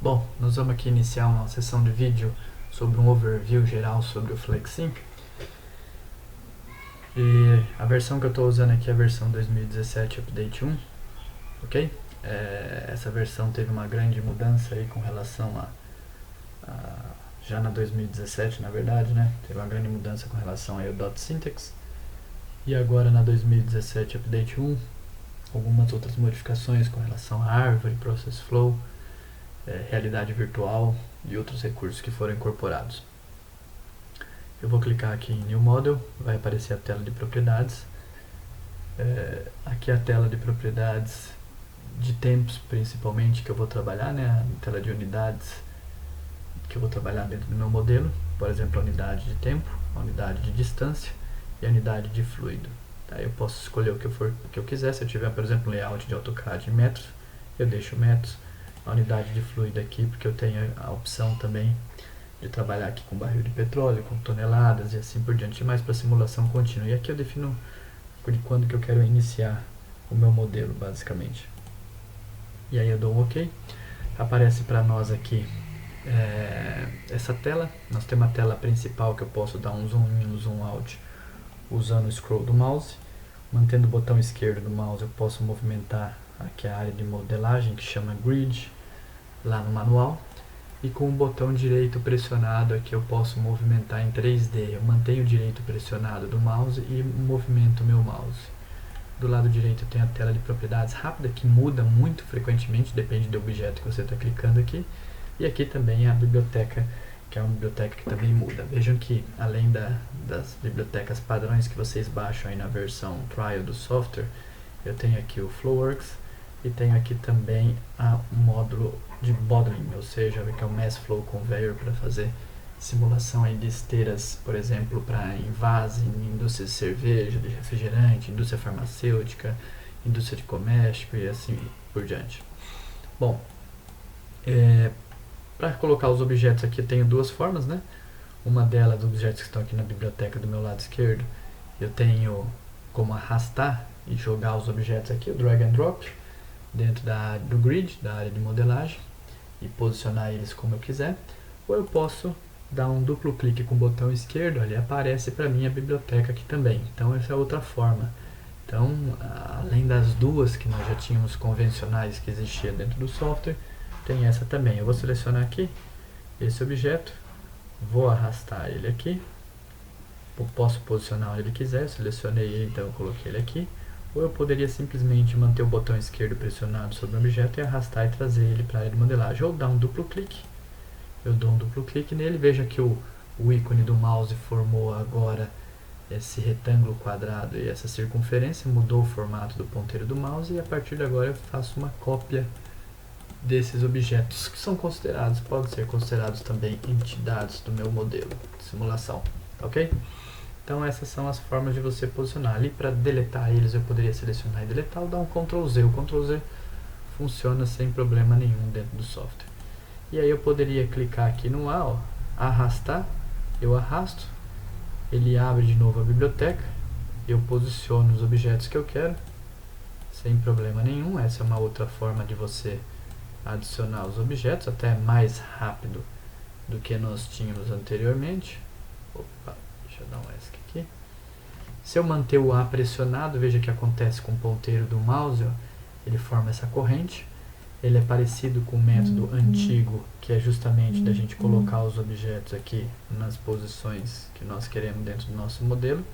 Bom, nós vamos aqui iniciar uma sessão de vídeo sobre um overview geral sobre o FlexSync. E a versão que eu estou usando aqui é a versão 2017 Update 1, ok? Essa versão teve uma grande mudança aí com relação já na 2017, na verdade, né? Teve uma grande mudança com relação aí ao .syntax. E agora na 2017 Update 1, algumas outras modificações com relação à árvore, Process Flow, realidade virtual e outros recursos que foram incorporados. Eu vou clicar aqui em New Model, vai aparecer a tela de propriedades. Aqui é a tela de propriedades de tempos, principalmente, que eu vou trabalhar, né? A tela de unidades que eu vou trabalhar dentro do meu modelo. Por exemplo, a unidade de tempo, a unidade de distância e a unidade de fluido. Tá? Eu posso escolher o que eu quiser. Se eu tiver, por exemplo, um layout de AutoCAD em metros, eu deixo metros. A unidade de fluido aqui, porque eu tenho a opção também de trabalhar aqui com barril de petróleo, com toneladas e assim por diante, mais para simulação contínua. E aqui eu defino de quando que eu quero iniciar o meu modelo, basicamente. E aí eu dou um OK. Aparece para nós aqui essa tela. Nós temos a tela principal que eu posso dar um zoom in, um zoom out usando o scroll do mouse. Mantendo o botão esquerdo do mouse eu posso movimentar aqui a área de modelagem que chama Grid, lá no manual. E com o botão direito pressionado aqui eu posso movimentar em 3D. Eu mantenho o direito pressionado do mouse e movimento o meu mouse. Do lado direito eu tenho a tela de propriedades rápida, que muda muito frequentemente, depende do objeto que você está clicando aqui. E aqui também a biblioteca, que é uma biblioteca que também muda. Vejam que além das bibliotecas padrões que vocês baixam aí na versão trial do software, eu tenho aqui o Flowworks e tenho aqui também o módulo de modeling, ou seja, que é o Mass Flow Conveyor para fazer simulação aí de esteiras, por exemplo, para envase, em indústria de cerveja, de refrigerante, indústria farmacêutica, indústria de comércio e assim por diante. Bom, para colocar os objetos aqui eu tenho duas formas, né? Uma delas, os objetos que estão aqui na biblioteca do meu lado esquerdo, eu tenho como arrastar e jogar os objetos aqui, o drag and drop, dentro do grid, da área de modelagem, e posicionar eles como eu quiser. Ou eu posso dar um duplo clique com o botão esquerdo, ali aparece para mim a biblioteca aqui também. Então essa é outra forma. Então, além das duas que nós já tínhamos convencionais que existia dentro do software, tem essa também. Eu vou selecionar aqui esse objeto, vou arrastar ele aqui, eu posso posicionar onde ele quiser, selecionei ele, então eu coloquei ele aqui. Ou eu poderia simplesmente manter o botão esquerdo pressionado sobre o objeto e arrastar e trazer ele para a área de modelagem. Ou dar um duplo clique. Eu dou um duplo clique nele, veja que o ícone do mouse formou agora esse retângulo quadrado e essa circunferência, mudou o formato do ponteiro do mouse e a partir de agora eu faço uma cópia desses objetos que são considerados, podem ser considerados também entidades do meu modelo de simulação, ok? Então essas são as formas de você posicionar. Ali para deletar eles eu poderia selecionar e deletar ou dar um Ctrl Z. O Ctrl Z funciona sem problema nenhum dentro do software. E aí eu poderia clicar aqui no A, ó, arrastar, eu arrasto, ele abre de novo a biblioteca, eu posiciono os objetos que eu quero, sem problema nenhum. Essa é uma outra forma de você adicionar os objetos, até mais rápido do que nós tínhamos anteriormente. Opa, deixa eu dar um ESC aqui. Se eu manter o A pressionado, veja o que acontece com o ponteiro do mouse, ó, ele forma essa corrente. Ele é parecido com o método antigo, que é justamente da gente colocar os objetos aqui nas posições que nós queremos dentro do nosso modelo.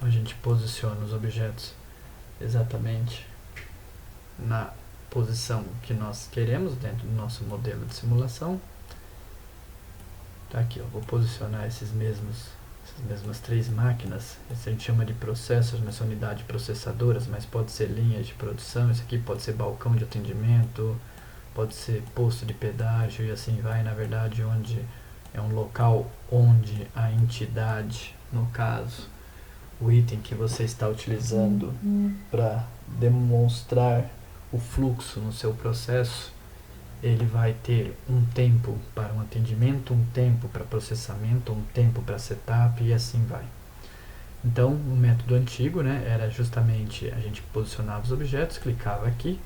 A gente posiciona os objetos exatamente na posição que nós queremos dentro do nosso modelo de simulação. Tá aqui, eu vou posicionar essas mesmas três máquinas. Esse a gente chama de processos, mas são unidades processadoras, mas pode ser linhas de produção. Esse aqui pode ser balcão de atendimento, pode ser posto de pedágio e assim vai, na verdade, onde é um local onde a entidade, no caso, o item que você está utilizando para demonstrar o fluxo no seu processo, ele vai ter um tempo para um atendimento, um tempo para processamento, um tempo para setup e assim vai. Então, o método antigo, né, era justamente a gente posicionava os objetos, clicava aqui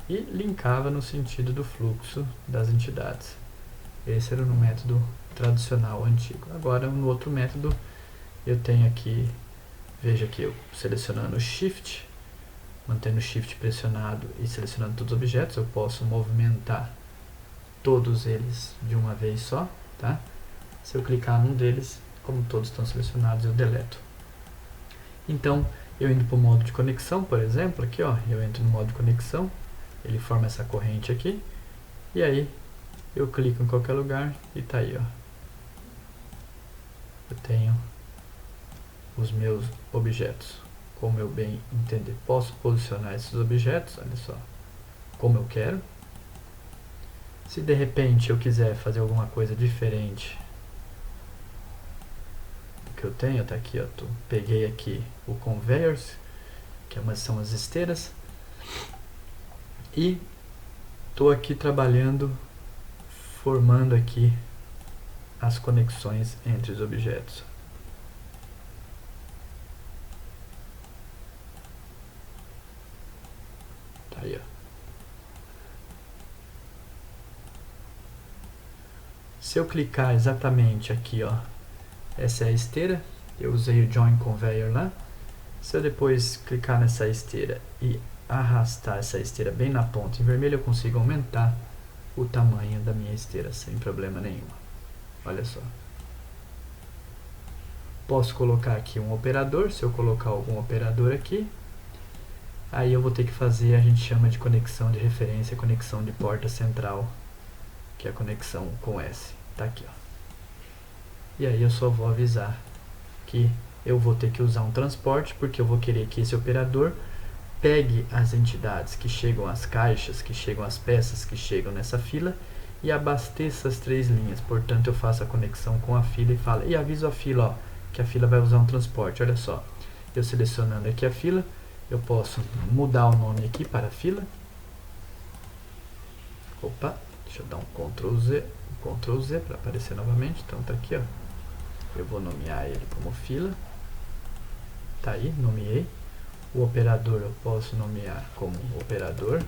e linkava no sentido do fluxo das entidades. Esse era no método tradicional antigo. Agora, no outro método, eu tenho aqui, veja aqui, eu selecionando o Shift, mantendo o Shift pressionado e selecionando todos os objetos, eu posso movimentar todos eles de uma vez só, tá? Se eu clicar num deles, como todos estão selecionados, eu deleto. Então, eu indo para o modo de conexão, por exemplo, aqui ó, eu entro no modo de conexão, ele forma essa corrente aqui, e aí eu clico em qualquer lugar e tá aí ó. Eu tenho os meus objetos, como eu bem entender. Posso posicionar esses objetos, olha só, como eu quero. Se de repente eu quiser fazer alguma coisa diferente do que eu tenho, tá aqui ó, peguei aqui o conveyors, que são as esteiras, e estou aqui trabalhando, formando aqui as conexões entre os objetos. Tá aí, ó. Se eu clicar exatamente aqui, ó, essa é a esteira, eu usei o Join Conveyor lá. Se eu depois clicar nessa esteira e arrastar essa esteira bem na ponta em vermelho, eu consigo aumentar o tamanho da minha esteira sem problema nenhum. Olha só. Posso colocar aqui um operador, se eu colocar algum operador aqui, aí eu vou ter que fazer, a gente chama de conexão de referência, conexão de porta central, que é a conexão com S. Tá aqui, ó. E aí eu só vou avisar que eu vou ter que usar um transporte, porque eu vou querer que esse operador pegue as entidades que chegam às caixas, que chegam às peças, que chegam nessa fila e abasteça as 3 linhas. Portanto, eu faço a conexão com a fila e aviso a fila, ó, que a fila vai usar um transporte. Olha só, eu selecionando aqui a fila, eu posso mudar o nome aqui para fila. Opa, deixa eu dar um Ctrl Z para aparecer novamente. Então tá aqui, ó. Eu vou nomear ele como fila. Tá aí, nomeei. O operador eu posso nomear como operador,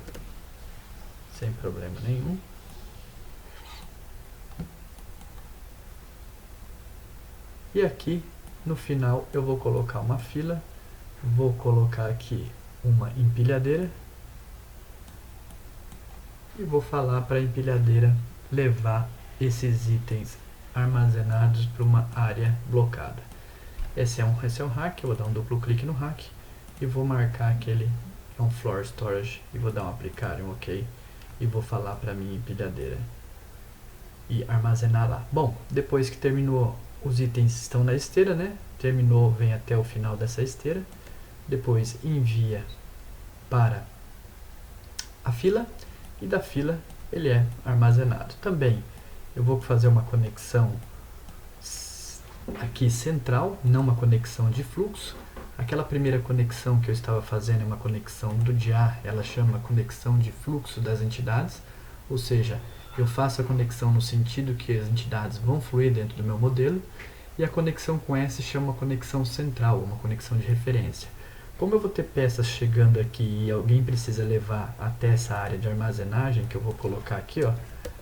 sem problema nenhum. E aqui no final eu vou colocar uma fila, vou colocar aqui uma empilhadeira e vou falar para a empilhadeira levar esses itens armazenados para uma área blocada. Esse é um rack, eu vou dar um duplo clique no rack e vou marcar que ele é um floor storage e vou dar um aplicar, um ok, e vou falar para minha empilhadeira e armazenar lá. Bom, depois que terminou, os itens estão na esteira, né? Terminou, vem até o final dessa esteira, depois envia para a fila e da fila ele é armazenado. Também eu vou fazer uma conexão aqui central, não uma conexão de fluxo. Aquela primeira conexão que eu estava fazendo é uma conexão do DIA, ela chama conexão de fluxo das entidades, ou seja, eu faço a conexão no sentido que as entidades vão fluir dentro do meu modelo, e a conexão com S chama conexão central, uma conexão de referência. Como eu vou ter peças chegando aqui e alguém precisa levar até essa área de armazenagem, que eu vou colocar aqui, ó,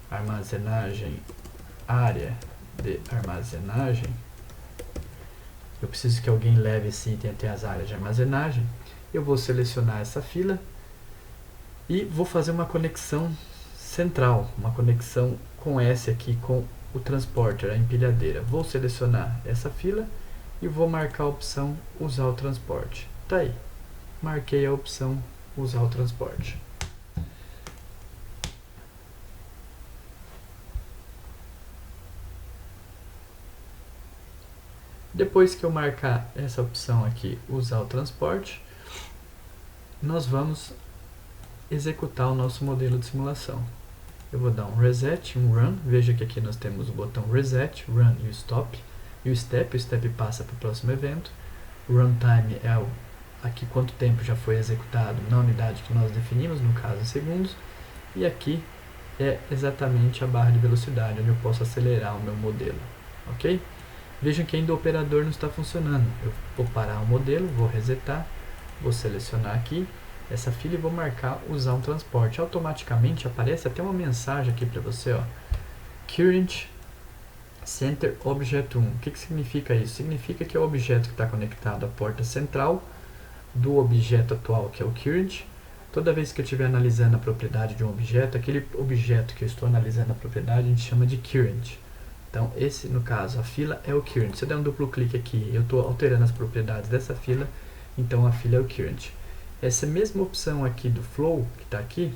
armazenagem, área de armazenagem, eu preciso que alguém leve esse item até as áreas de armazenagem, eu vou selecionar essa fila e vou fazer uma conexão central, uma conexão com S aqui, com o transporter, a empilhadeira. Vou selecionar essa fila e vou marcar a opção usar o transporte. Tá aí, marquei a opção usar o transporte. Depois que eu marcar essa opção aqui, usar o transporte, nós vamos executar o nosso modelo de simulação. eu vou dar um reset, um run. Veja que aqui nós temos o botão reset, run e o stop. E o step passa para o próximo evento. O runtime é aqui quanto tempo já foi executado na unidade que nós definimos, no caso em segundos. E aqui é exatamente a barra de velocidade, onde eu posso acelerar o meu modelo. Ok? Vejam que ainda o operador não está funcionando. Eu vou parar o modelo, vou resetar, vou selecionar aqui essa fila e vou marcar usar um transporte. Automaticamente aparece até uma mensagem aqui para você, ó. Current Center Object 1. O que significa isso? Significa que é o objeto que está conectado à porta central do objeto atual, que é o current. Toda vez que eu estiver analisando a propriedade de um objeto, aquele objeto que eu estou analisando a propriedade, a gente chama de current. Então, esse, no caso, a fila é o current. Se eu der um duplo clique aqui, eu estou alterando as propriedades dessa fila, então a fila é o current. Essa mesma opção aqui do flow, que está aqui,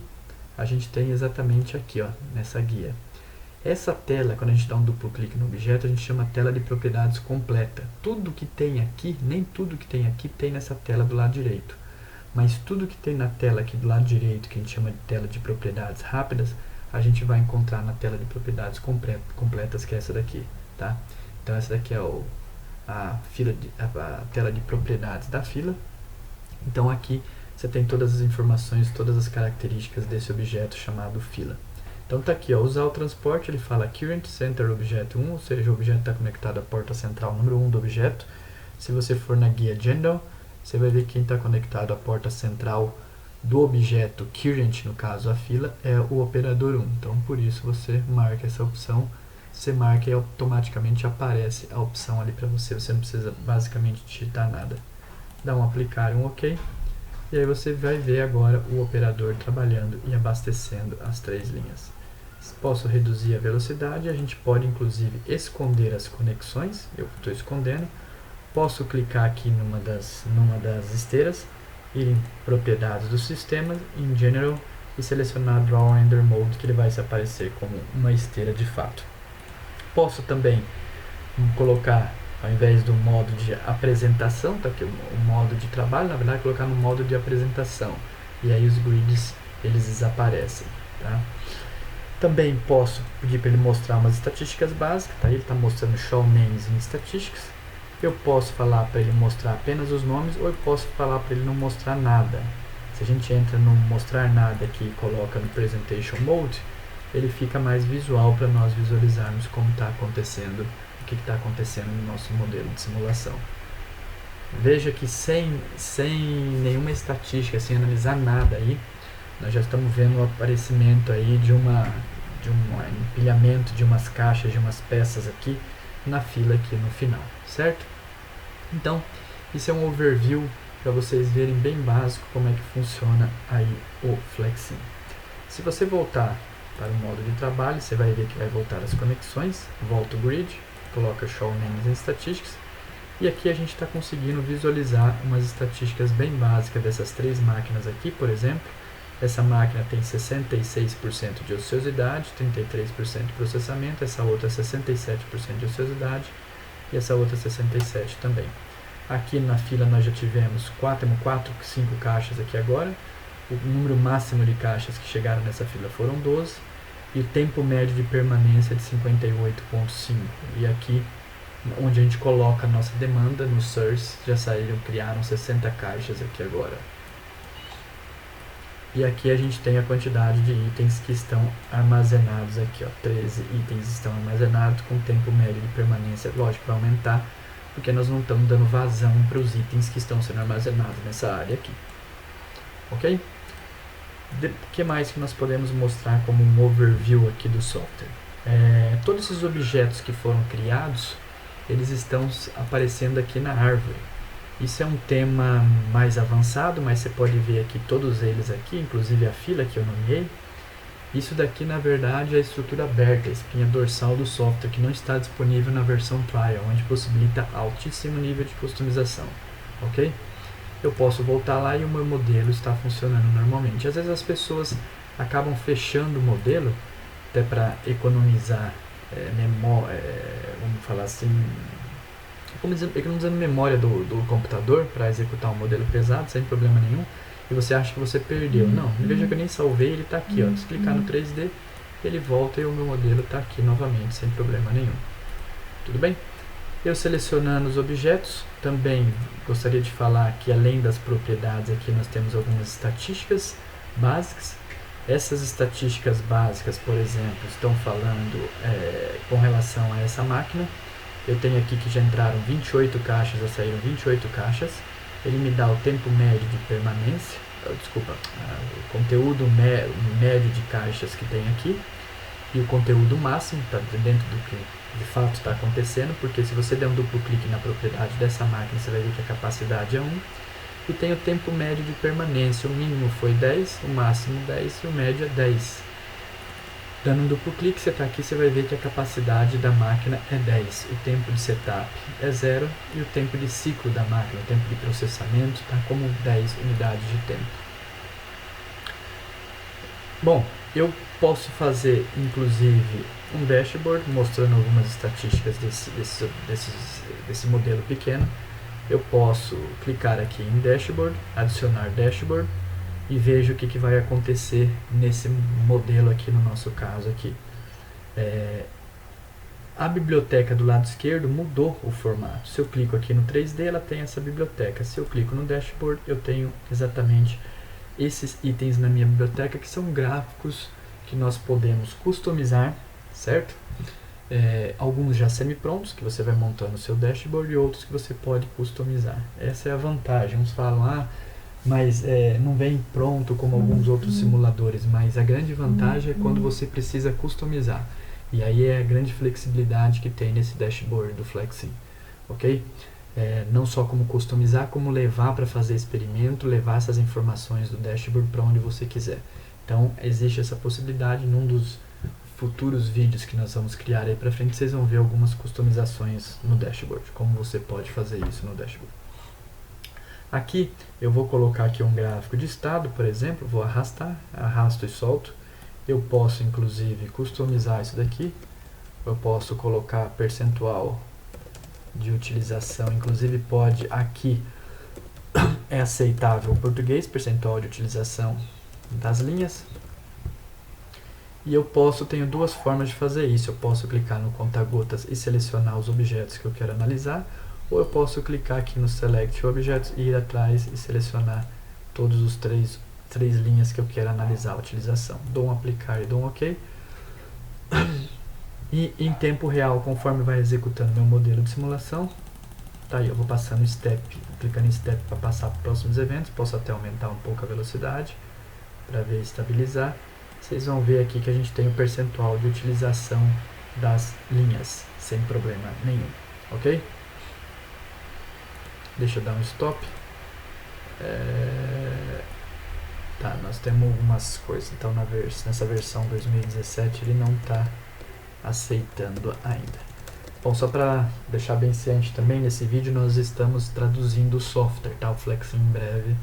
a gente tem exatamente aqui, ó, nessa guia. Essa tela, quando a gente dá um duplo clique no objeto, a gente chama tela de propriedades completa. Tudo que tem aqui, nem tudo que tem aqui tem nessa tela do lado direito. Mas tudo que tem na tela aqui do lado direito, que a gente chama de tela de propriedades rápidas, a gente vai encontrar na tela de propriedades completas, que é essa daqui, tá? Então essa daqui é a tela de propriedades da fila. Então aqui você tem todas as informações, todas as características desse objeto chamado fila. Então tá aqui, ó, usar o transporte, ele fala Current Center Object 1, ou seja, o objeto está conectado à porta central número 1 do objeto. Se você for na guia General, você vai ver quem está conectado à porta central do objeto Current, no caso a fila, é o operador 1. Então por isso você marca essa opção, você marca e automaticamente aparece a opção ali para você, você não precisa basicamente digitar nada. Dá um aplicar, um OK, e aí você vai ver agora o operador trabalhando e abastecendo as três linhas. Posso reduzir a velocidade, a gente pode inclusive esconder as conexões, eu estou escondendo. Posso clicar aqui numa das esteiras, ir em propriedades do sistema, em General, e selecionar Draw Render Mode, que ele vai se aparecer como uma esteira de fato. Posso também colocar, ao invés do modo de apresentação, tá aqui o modo de trabalho, na verdade colocar no modo de apresentação, e aí os grids eles desaparecem, tá? Também posso pedir para ele mostrar umas estatísticas básicas, tá? Ele está mostrando Show Names em Statistics. Eu posso falar para ele mostrar apenas os nomes, ou eu posso falar para ele não mostrar nada. Se a gente entra no mostrar nada aqui e coloca no Presentation Mode, ele fica mais visual para nós visualizarmos como está acontecendo, o que está acontecendo no nosso modelo de simulação. Veja que sem nenhuma estatística, sem analisar nada aí, nós já estamos vendo o aparecimento aí de um empilhamento de umas caixas, de umas peças aqui na fila aqui no final, certo? Então, isso é um overview para vocês verem bem básico como é que funciona aí o Flexim. Se você voltar para o modo de trabalho, você vai ver que vai voltar as conexões, volta o grid, coloca Show Names em Statistics, e aqui a gente está conseguindo visualizar umas estatísticas bem básicas dessas três máquinas aqui, por exemplo. Essa máquina tem 66% de ociosidade, 33% de processamento, essa outra 67% de ociosidade e essa outra 67% também. Aqui na fila nós já tivemos 5 caixas aqui agora. O número máximo de caixas que chegaram nessa fila foram 12 e o tempo médio de permanência de 58,5. E aqui, onde a gente coloca a nossa demanda, no source, já criaram 60 caixas aqui agora. E aqui a gente tem a quantidade de itens que estão armazenados aqui, ó, 13 itens estão armazenados com tempo médio de permanência, lógico, vai aumentar, porque nós não estamos dando vazão para os itens que estão sendo armazenados nessa área aqui. Ok? O que mais que nós podemos mostrar como um overview aqui do software? Todos esses objetos que foram criados, eles estão aparecendo aqui na árvore. Isso é um tema mais avançado, mas você pode ver aqui todos eles aqui, inclusive a fila que eu nomeei. Isso daqui, na verdade, é a estrutura aberta, a espinha dorsal do software, que não está disponível na versão trial, onde possibilita altíssimo nível de customização. Ok? Eu posso voltar lá e o meu modelo está funcionando normalmente. Às vezes as pessoas acabam fechando o modelo, até para economizar memória, vamos falar assim, economizando memória do computador para executar um modelo pesado sem problema nenhum, e você acha que você perdeu. Não, veja que eu nem salvei, ele está aqui, ó. Se clicar no 3D, ele volta e o meu modelo está aqui novamente, sem problema nenhum. Tudo bem? Eu selecionando os objetos, também gostaria de falar que além das propriedades aqui nós temos algumas estatísticas básicas. Essas estatísticas básicas, por exemplo, estão falando com relação a essa máquina. Eu tenho aqui que já entraram 28 caixas, já saíram 28 caixas. Ele me dá o tempo médio de permanência, o conteúdo médio de caixas que tem aqui. E o conteúdo máximo está dentro do que de fato está acontecendo, porque se você der um duplo clique na propriedade dessa máquina, você vai ver que a capacidade é 1. E tem o tempo médio de permanência, o mínimo foi 10, o máximo 10 e o médio é 10. Dando um duplo clique, você está aqui, você vai ver que a capacidade da máquina é 10. O tempo de setup é 0 e o tempo de ciclo da máquina, o tempo de processamento, está como 10 unidades de tempo. Bom, eu posso fazer inclusive um dashboard mostrando algumas estatísticas desse modelo pequeno. Eu posso clicar aqui em dashboard, adicionar dashboard e vejo o que vai acontecer nesse modelo aqui no nosso caso aqui. A biblioteca do lado esquerdo mudou o formato. Se eu clico aqui no 3D, ela tem essa biblioteca. Se eu clico no dashboard, eu tenho exatamente esses itens na minha biblioteca, que são gráficos que nós podemos customizar, certo? Alguns já semi-prontos, que você vai montando o seu dashboard, e outros que você pode customizar. Essa é a vantagem. Uns falam, mas não vem pronto como alguns outros simuladores, mas a grande vantagem é quando você precisa customizar. E aí é a grande flexibilidade que tem nesse dashboard do Flexim, ok? Não só como customizar, como levar para fazer experimento, levar essas informações do dashboard para onde você quiser. Então, existe essa possibilidade. Num dos futuros vídeos que nós vamos criar aí para frente, vocês vão ver algumas customizações no dashboard, como você pode fazer isso no dashboard. Aqui, eu vou colocar aqui um gráfico de estado, por exemplo, vou arrasto e solto. Eu posso, inclusive, customizar isso daqui. Eu posso colocar percentual de utilização, inclusive pode aqui é aceitável o português, percentual de utilização das linhas. E eu tenho duas formas de fazer isso. Eu posso clicar no conta-gotas e selecionar os objetos que eu quero analisar, ou eu posso clicar aqui no select objetos e ir atrás e selecionar todos os três linhas que eu quero analisar a utilização. Dou um aplicar e dou um ok. E em tempo real, conforme vai executando meu modelo de simulação, tá aí, eu vou passando step, clicando em step para passar para próximos eventos. Posso até aumentar um pouco a velocidade para ver estabilizar. Vocês vão ver aqui que a gente tem o percentual de utilização das linhas sem problema nenhum, ok? Deixa eu dar um stop. Tá, nós temos algumas coisas. Então nessa versão 2017 ele não está aceitando ainda. Bom, só para deixar bem ciente também, nesse vídeo nós estamos traduzindo o software, tá? O Flexim em breve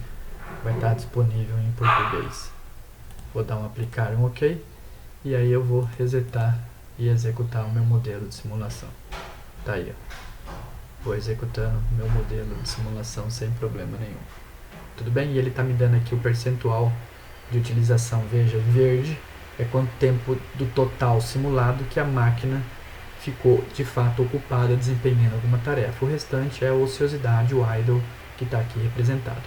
vai estar disponível em português. Vou dar um aplicar, um ok, e aí eu vou resetar e executar o meu modelo de simulação. Tá aí, ó. Vou executando o meu modelo de simulação sem problema nenhum. Tudo bem? E ele está me dando aqui o percentual de utilização. Veja, verde é quanto tempo do total simulado que a máquina ficou de fato ocupada desempenhando alguma tarefa. O restante é a ociosidade, o idle, que está aqui representado.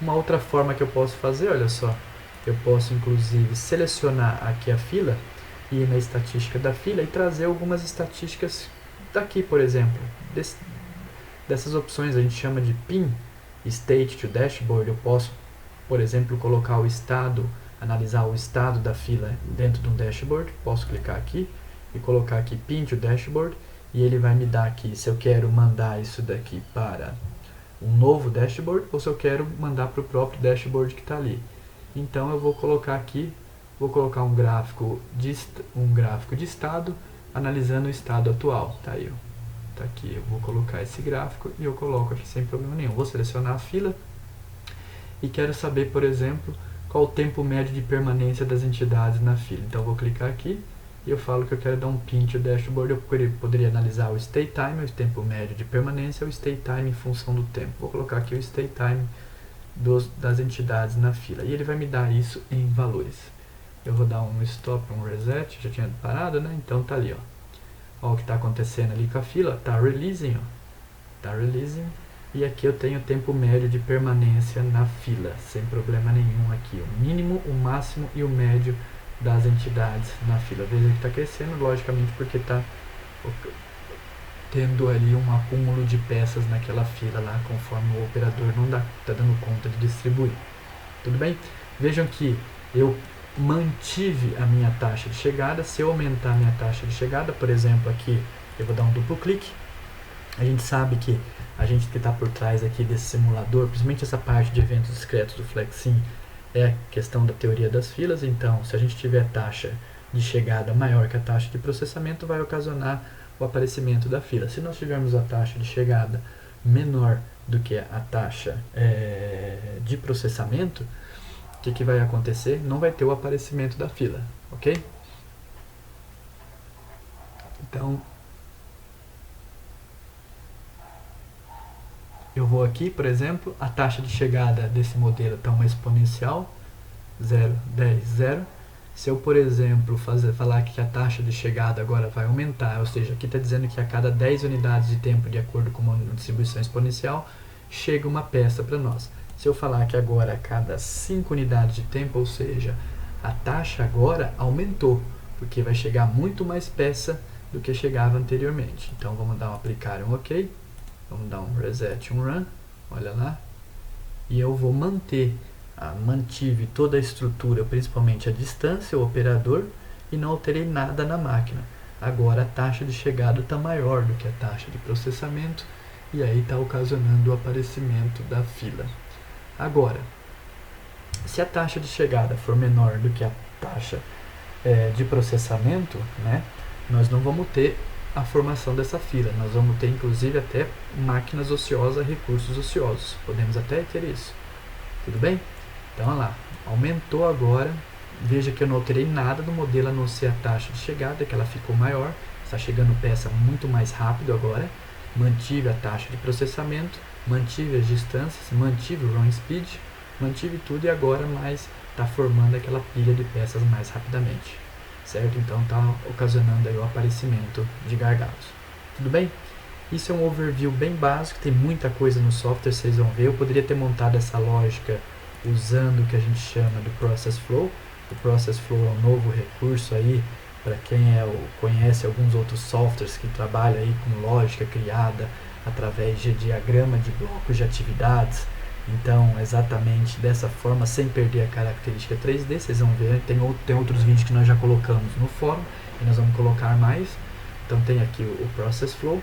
Uma outra forma que eu posso fazer, olha só, eu posso inclusive selecionar aqui a fila e ir na estatística da fila e trazer algumas estatísticas daqui, por exemplo. Dessas opções a gente chama de PIN, State to Dashboard. Eu posso, por exemplo, colocar o estado, analisar o estado da fila dentro de um dashboard. Posso clicar aqui e colocar aqui Pin to Dashboard e ele vai me dar aqui se eu quero mandar isso daqui para um novo dashboard ou se eu quero mandar para o próprio dashboard que está ali. Então eu vou colocar aqui, vou colocar um gráfico de estado analisando o estado atual. Tá aí, ó. Tá aqui, eu vou colocar esse gráfico e eu coloco aqui sem problema nenhum. Vou selecionar a fila e quero saber, por exemplo, qual o tempo médio de permanência das entidades na fila. Então eu vou clicar aqui e eu falo que eu quero dar um pin to dashboard. Eu poderia analisar o stay time, o tempo médio de permanência, ou o stay time em função do tempo. Vou colocar aqui o stay time das entidades na fila e ele vai me dar isso em valores. Eu vou dar um stop, um reset, já tinha parado, né? Então tá ali, ó. Ó o que está acontecendo ali com a fila, tá releasing, ó. Tá releasing. E aqui eu tenho o tempo médio de permanência na fila, sem problema nenhum aqui. O mínimo, o máximo e o médio das entidades na fila. Veja que está crescendo, logicamente, porque está tendo ali um acúmulo de peças naquela fila lá, conforme o operador não está dando conta de distribuir. Tudo bem? Vejam que eu mantive a minha taxa de chegada. Se eu aumentar a minha taxa de chegada, por exemplo, aqui eu vou dar um duplo clique. A gente sabe que a gente que está por trás aqui desse simulador, principalmente essa parte de eventos discretos do FlexSim, é a questão da teoria das filas. Então, se a gente tiver taxa de chegada maior que a taxa de processamento, vai ocasionar o aparecimento da fila. Se nós tivermos a taxa de chegada menor do que a taxa de processamento, o que vai acontecer? Não vai ter o aparecimento da fila, ok? Então, eu vou aqui, por exemplo, a taxa de chegada desse modelo está uma exponencial, 0, 10, 0. Se eu, por exemplo, falar que a taxa de chegada agora vai aumentar, ou seja, aqui está dizendo que a cada 10 unidades de tempo, de acordo com uma distribuição exponencial, chega uma peça para nós. Se eu falar que agora a cada 5 unidades de tempo, ou seja, a taxa agora aumentou, porque vai chegar muito mais peça do que chegava anteriormente. Então vamos dar um aplicar, um OK, vamos dar um reset, um run, olha lá, e eu vou mantive toda a estrutura, principalmente a distância, o operador, e não alterei nada na máquina. Agora a taxa de chegada está maior do que a taxa de processamento, e aí está ocasionando o aparecimento da fila. Agora, se a taxa de chegada for menor do que a taxa de processamento, né, nós não vamos ter a formação dessa fila. Nós vamos ter, inclusive, até máquinas ociosas, recursos ociosos. Podemos até ter isso. Tudo bem? Então, olha lá. Aumentou agora. Veja que eu não alterei nada do modelo, a não ser a taxa de chegada, que ela ficou maior. Está chegando peça muito mais rápido agora. Mantive a taxa de processamento, mantive as distâncias, mantive o run speed, mantive tudo e agora mais está formando aquela pilha de peças mais rapidamente, certo? Então está ocasionando aí o aparecimento de gargalos. Tudo bem? Isso é um overview bem básico, tem muita coisa no software, vocês vão ver. Eu poderia ter montado essa lógica usando o que a gente chama do Process Flow. O Process Flow é um novo recurso aí para quem conhece alguns outros softwares que trabalham aí com lógica criada através de diagrama de blocos de atividades. Então, exatamente dessa forma, sem perder a característica 3D, vocês vão ver, tem outros vídeos que nós já colocamos no fórum, e nós vamos colocar mais. Então tem aqui o Process Flow,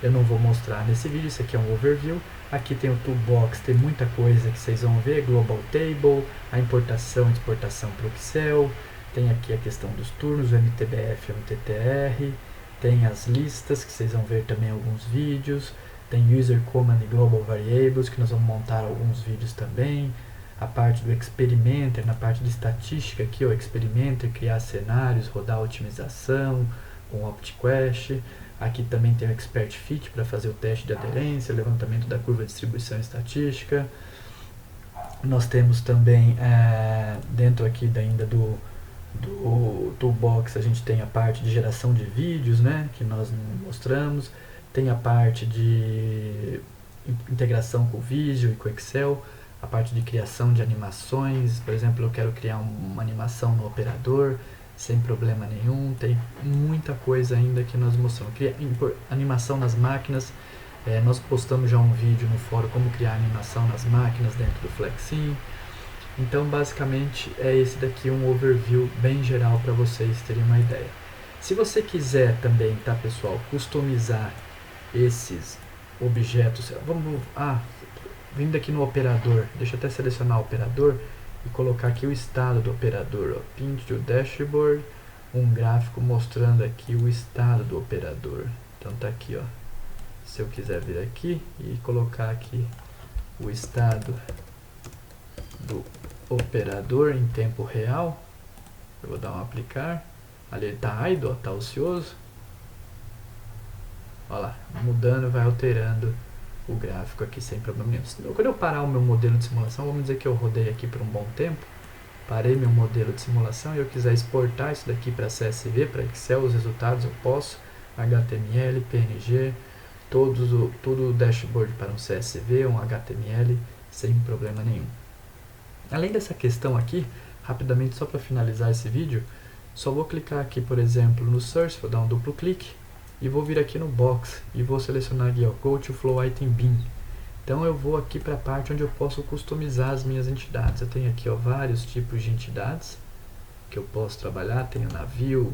eu não vou mostrar nesse vídeo, isso aqui é um overview. Aqui tem o Toolbox, tem muita coisa que vocês vão ver, Global Table, a importação e exportação para o Excel, tem aqui a questão dos turnos, o MTBF e o MTTR, tem as listas, que vocês vão ver também alguns vídeos, tem User Command e Global Variables, que nós vamos montar alguns vídeos também, a parte do Experimenter, na parte de estatística aqui, o Experimenter, criar cenários, rodar otimização com OptQuest, aqui também tem o Expert Fit para fazer o teste de aderência, levantamento da curva de distribuição estatística. Nós temos também, dentro aqui ainda do Toolbox, a gente tem a parte de geração de vídeos, né, que nós mostramos, tem a parte de integração com o Visio e com o Excel, a parte de criação de animações. Por exemplo, eu quero criar uma animação no operador, sem problema nenhum. Tem muita coisa ainda que nós mostramos. Animação nas máquinas, nós postamos já um vídeo no fórum como criar animação nas máquinas dentro do FlexSim. Então, basicamente, é esse daqui um overview bem geral para vocês terem uma ideia. Se você quiser também, tá, pessoal, customizar esses objetos, vindo aqui no operador, deixa eu até selecionar o operador e colocar aqui o estado do operador, ó, Pin to Dashboard, um gráfico mostrando aqui o estado do operador. Então tá aqui, ó. Se eu quiser vir aqui e colocar aqui o estado do operador em tempo real, eu vou dar um aplicar. Ali ele está idle, está ocioso. Olha lá, mudando, vai alterando o gráfico aqui sem problema nenhum. Quando eu parar o meu modelo de simulação, vamos dizer que eu rodei aqui por um bom tempo, parei meu modelo de simulação e eu quiser exportar isso daqui para CSV, para Excel, os resultados eu posso, HTML, PNG, todo o dashboard para um CSV, um HTML, sem problema nenhum. Além dessa questão aqui, rapidamente só para finalizar esse vídeo, só vou clicar aqui, por exemplo, no Search, vou dar um duplo clique e vou vir aqui no Box e vou selecionar aqui, ó, Go to Flow Item Bin. Então eu vou aqui para a parte onde eu posso customizar as minhas entidades. Eu tenho aqui, ó, vários tipos de entidades que eu posso trabalhar. Tenho navio,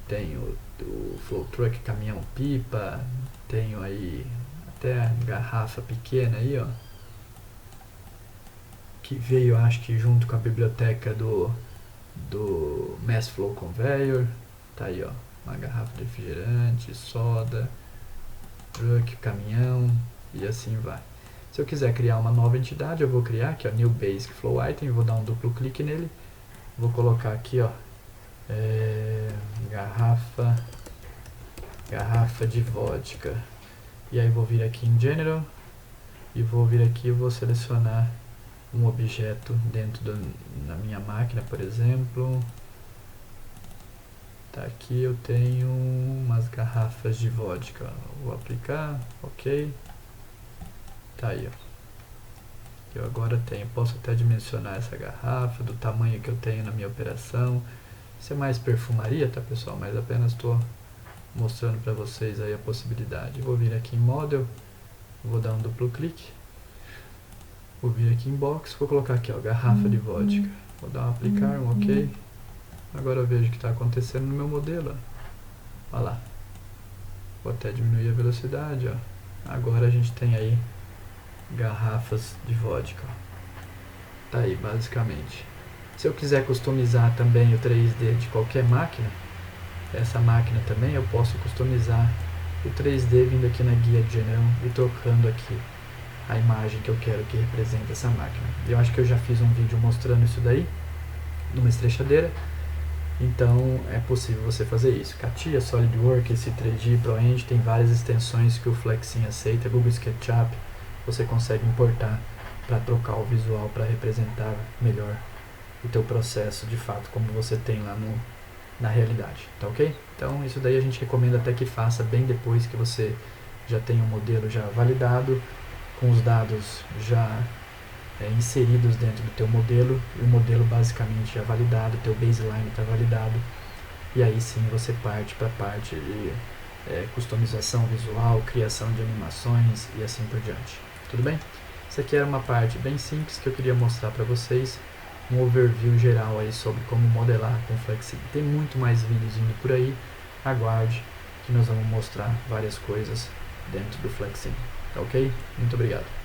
tenho o Flow Truck, caminhão pipa, tenho aí até garrafa pequena aí, ó, que veio, acho que junto com a biblioteca do Mass Flow Conveyor. Tá aí, ó, uma garrafa de refrigerante, soda, truck, caminhão e assim vai. Se eu quiser criar uma nova entidade, eu vou criar aqui, ó, New Basic Flow Item, vou dar um duplo clique nele, vou colocar aqui, ó, garrafa de vodka, e aí vou vir aqui em General e vou vir aqui e vou selecionar um objeto dentro da minha máquina, por exemplo. Tá, aqui eu tenho umas garrafas de vodka, vou aplicar, ok. Tá aí, ó. Eu agora posso até dimensionar essa garrafa do tamanho que eu tenho na minha operação. Isso é mais perfumaria, tá, pessoal? Mas apenas estou mostrando para vocês aí a possibilidade. Vou vir aqui em Model, vou dar um duplo clique. Vou vir aqui em Box, vou colocar aqui, ó, garrafa de vodka. Vou dar um aplicar, um ok. Agora eu vejo o que está acontecendo no meu modelo, ó. Olha lá. Vou até diminuir a velocidade, ó. Agora a gente tem aí garrafas de vodka. Tá aí, basicamente. Se eu quiser customizar também o 3D de qualquer máquina, essa máquina também eu posso customizar o 3D vindo aqui na guia General e trocando aqui a imagem que eu quero que represente essa máquina. Eu acho que eu já fiz um vídeo mostrando isso daí, numa estrechadeira, então é possível você fazer isso. CATIA, SolidWorks, esse 3D, ProEng, tem várias extensões que o Flexim aceita, Google SketchUp, você consegue importar para trocar o visual, para representar melhor o teu processo de fato, como você tem lá na realidade, tá ok? Então isso daí a gente recomenda até que faça bem depois que você já tem um modelo já validado, com os dados já inseridos dentro do teu modelo, e o modelo basicamente já validado, o teu baseline está validado, e aí sim você parte para a parte de customização visual, criação de animações e assim por diante. Tudo bem? Isso aqui era uma parte bem simples que eu queria mostrar para vocês, um overview geral aí sobre como modelar com Flexim. Tem muito mais vídeos indo por aí, aguarde que nós vamos mostrar várias coisas dentro do Flexim, tá ok? Muito obrigado.